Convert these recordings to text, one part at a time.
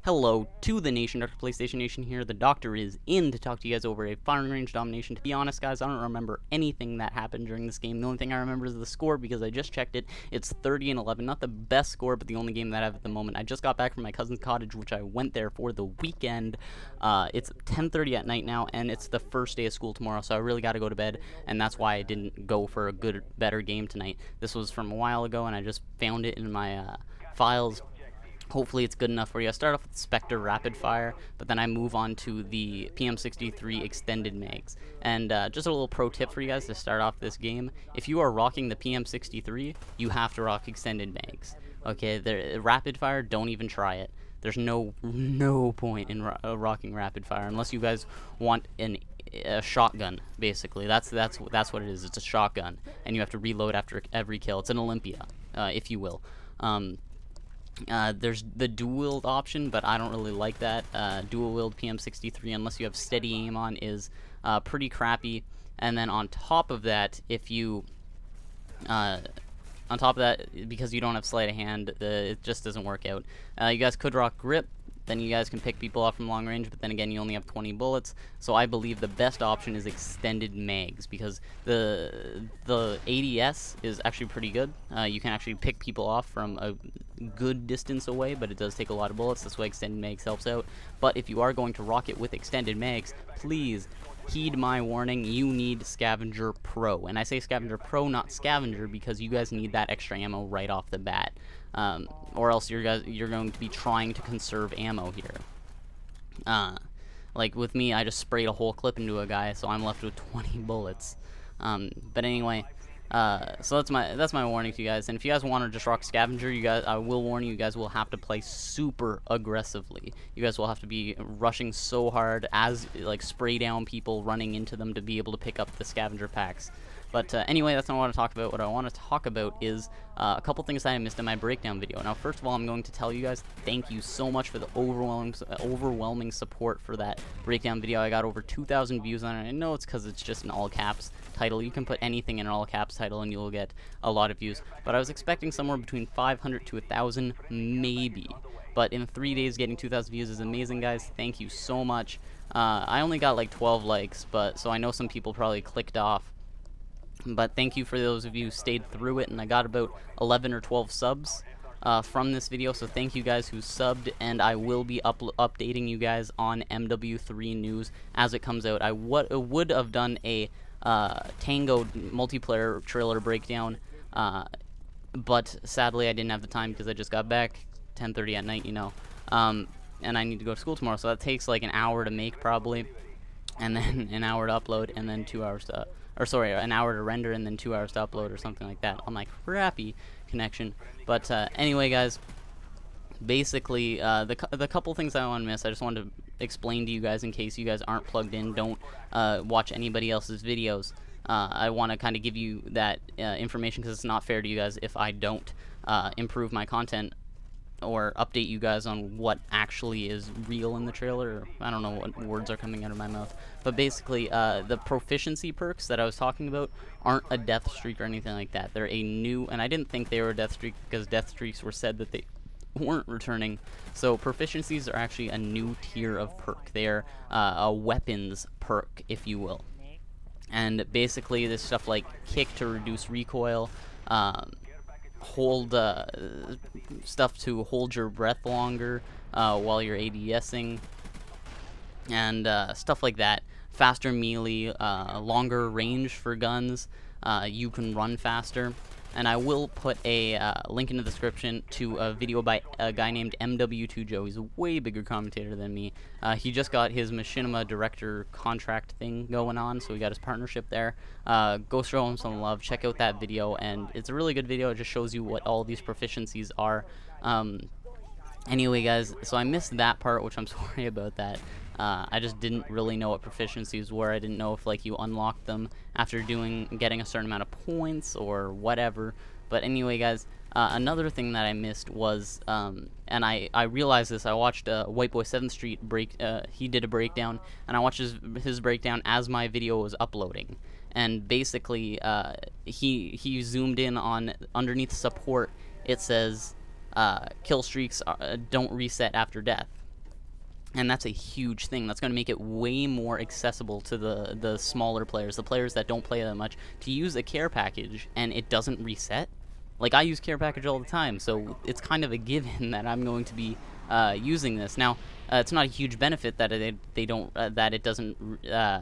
Hello to the nation, Dr. PlayStation Nation here. The doctor is in to talk to you guys over a firing range domination. To be honest, guys, I don't remember anything that happened during this game. The only thing I remember is the score because I just checked it. It's 30-11. Not the best score, but the only game that I have at the moment. I just got back from my cousin's cottage, which I went there for the weekend. It's 10:30 at night now, and it's the first day of school tomorrow, so I really got to go to bed, and that's why I didn't go for a better game tonight. This was from a while ago, and I just found it in my files. Hopefully it's good enough for you. I start off with Spectre Rapid Fire, but then I move on to the PM63 Extended Mags. And just a little pro tip for you guys to start off this game. If you are rocking the PM63, you have to rock Extended Mags. Okay, the Rapid Fire, don't even try it. There's no point in rocking Rapid Fire unless you guys want a shotgun, basically. That's what it is. It's a shotgun, and you have to reload after every kill. It's an Olympia, if you will. There's the dual wield option, but I don't really like that. Dual wield PM63, unless you have steady aim on, is pretty crappy. And then on top of that, if you because you don't have sleight of hand, it just doesn't work out. You guys could rock grip. Then you guys can pick people off from long range, but then again, you only have 20 bullets. So I believe the best option is extended mags, because the ADS is actually pretty good. You can actually pick people off from a good distance away, but it does take a lot of bullets. That's why extended mags helps out. But if you are going to rock it with extended mags, please heed my warning. You need Scavenger Pro, and I say Scavenger Pro, not Scavenger, because you guys need that extra ammo right off the bat. Or else you're going to be trying to conserve ammo here. Like with me, I just sprayed a whole clip into a guy, so I'm left with 20 bullets. But anyway, so that's my warning to you guys. And if you guys want to just rock Scavenger, I will warn you, you guys will have to play super aggressively. You guys will have to be rushing so hard, like spray down people, running into them to be able to pick up the Scavenger packs. But anyway, that's not what I want to talk about. What I want to talk about is a couple things that I missed in my breakdown video. Now, first of all, I'm going to tell you guys thank you so much for the overwhelming support for that breakdown video. I got over 2,000 views on it. I know it's because it's just an all caps title. You can put anything in an all caps title and you'll get a lot of views. But I was expecting somewhere between 500 to 1,000, maybe. But in 3 days, getting 2,000 views is amazing, guys. Thank you so much. I only got like 12 likes, so I know some people probably clicked off. But thank you for those of you who stayed through it, and I got about 11 or 12 subs from this video, so thank you guys who subbed, and I will be updating you guys on MW3 news as it comes out. I would have done a Tango multiplayer trailer breakdown, but sadly I didn't have the time because I just got back, 10:30 at night, you know, and I need to go to school tomorrow, so that takes like an hour to make probably, and then an hour to upload, and then 2 hours to an hour to render and then 2 hours to upload or something like that on my crappy connection. But anyway, guys, basically the couple things I want to miss, I just wanted to explain to you guys in case you guys aren't plugged in, don't watch anybody else's videos. I want to kind of give you that information because it's not fair to you guys if I don't improve my content or update you guys on what actually is real in the trailer. I don't know what words are coming out of my mouth. But basically, the proficiency perks that I was talking about aren't a death streak or anything like that. They're a new, and I didn't think they were a death streak because death streaks were said that they weren't returning. So proficiencies are actually a new tier of perk. They're a weapons perk, if you will. And basically, there's stuff like kick to reduce recoil, hold stuff to hold your breath longer while you're ADSing, and stuff like that. Faster melee, longer range for guns. You can run faster. And I will put a link in the description to a video by a guy named MW2 Joe. He's a way bigger commentator than me. He just got his Machinima director contract thing going on, so we got his partnership there. Go show him some love. Check out that video, and it's a really good video. It just shows you what all these proficiencies are. Anyway, guys, so I missed that part, which I'm sorry about that. I just didn't really know what proficiencies were. I didn't know if like you unlocked them after getting a certain amount of points or whatever. But anyway, guys, another thing that I missed was, and I realized this. I watched White Boy 7th Street he did a breakdown, and I watched his breakdown as my video was uploading. And basically, he zoomed in on underneath support. It says kill streaks don't reset after death. And that's a huge thing. That's going to make it way more accessible to the smaller players, the players that don't play that much, to use a care package and it doesn't reset. Like, I use care package all the time, so it's kind of a given that I'm going to be using this. Now, it's not a huge benefit that it doesn't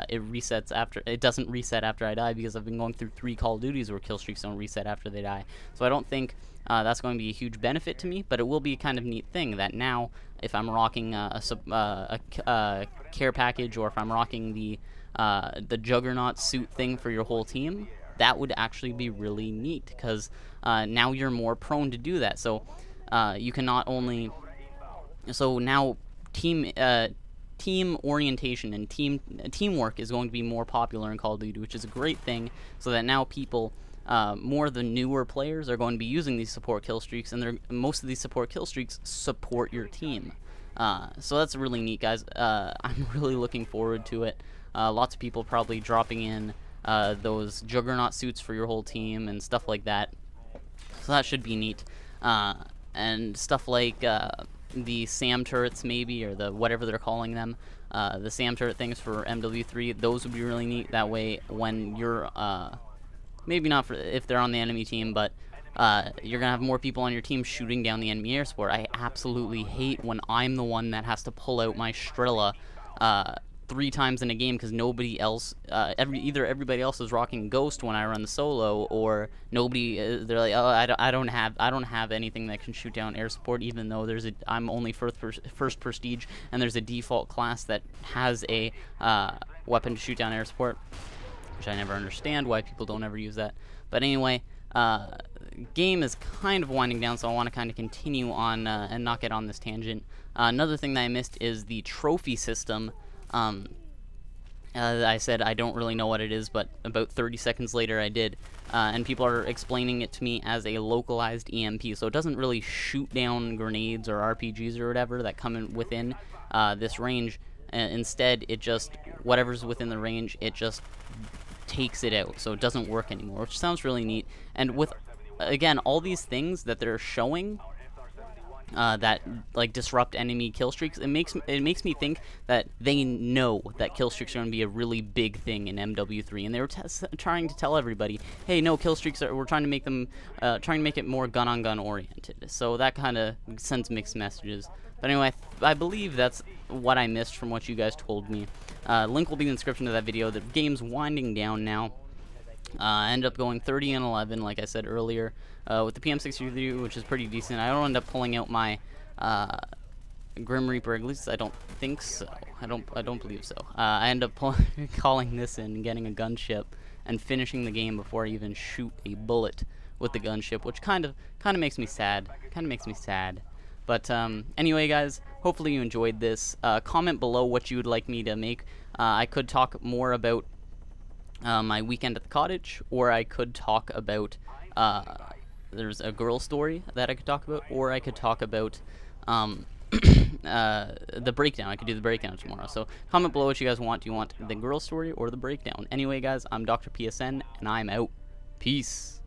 reset after I die, because I've been going through 3 Call of Duties where kill streaks don't reset after they die. So I don't think that's going to be a huge benefit to me, but it will be a kind of neat thing that now, if I'm rocking a care package, or if I'm rocking the Juggernaut suit thing for your whole team, that would actually be really neat, because now you're more prone to do that. So you can not only... So now team orientation and teamwork is going to be more popular in Call of Duty, which is a great thing, so that now people... more of the newer players are going to be using these support kill streaks, and most of these support kill streaks support your team. So that's really neat, guys. I'm really looking forward to it. Lots of people probably dropping in those Juggernaut suits for your whole team and stuff like that. So that should be neat. And stuff like the SAM turrets, maybe, or the whatever they're calling them. The SAM turret things for MW3, those would be really neat. That way, when you're... maybe not for if they're on the enemy team, but you're going to have more people on your team shooting down the enemy air support. I absolutely hate when I'm the one that has to pull out my Strela 3 times in a game, because nobody else, either everybody else is rocking Ghost when I run the solo, or nobody, they're like, oh, I don't have anything that can shoot down air support, even though I'm only first prestige, and there's a default class that has a weapon to shoot down air support, which I never understand why people don't ever use that. But anyway, game is kind of winding down, so I want to kind of continue on and not get on this tangent. Another thing that I missed is the trophy system. I said I don't really know what it is, but about 30 seconds later I did, and people are explaining it to me as a localized EMP, so it doesn't really shoot down grenades or RPGs or whatever that come in within this range. Instead, it just, whatever's within the range, it just takes it out, so it doesn't work anymore, which sounds really neat. And with, again, all these things that they're showing that like disrupt enemy kill streaks, it makes me think that they know that kill streaks are going to be a really big thing in MW3, and they were trying to tell everybody, hey, no, kill streaks we're trying to make them make it more gun on gun oriented. So that kind of sends mixed messages. But anyway, I believe that's what I missed from what you guys told me. Link will be in the description of that video. The game's winding down now. I end up going 30-11, like I said earlier, with the PM63, which is pretty decent. I don't end up pulling out my Grim Reaper, at least I don't think so. I don't believe so. I end up calling this in, getting a gunship, and finishing the game before I even shoot a bullet with the gunship, which kind of makes me sad. But anyway, guys, hopefully you enjoyed this. Comment below what you would like me to make. I could talk more about my weekend at the cottage, or I could talk about there's a girl story that I could talk about, or I could talk about the breakdown. I could do the breakdown tomorrow. So comment below what you guys want. Do you want the girl story or the breakdown? Anyway, guys, I'm Dr. PSN, and I'm out. Peace.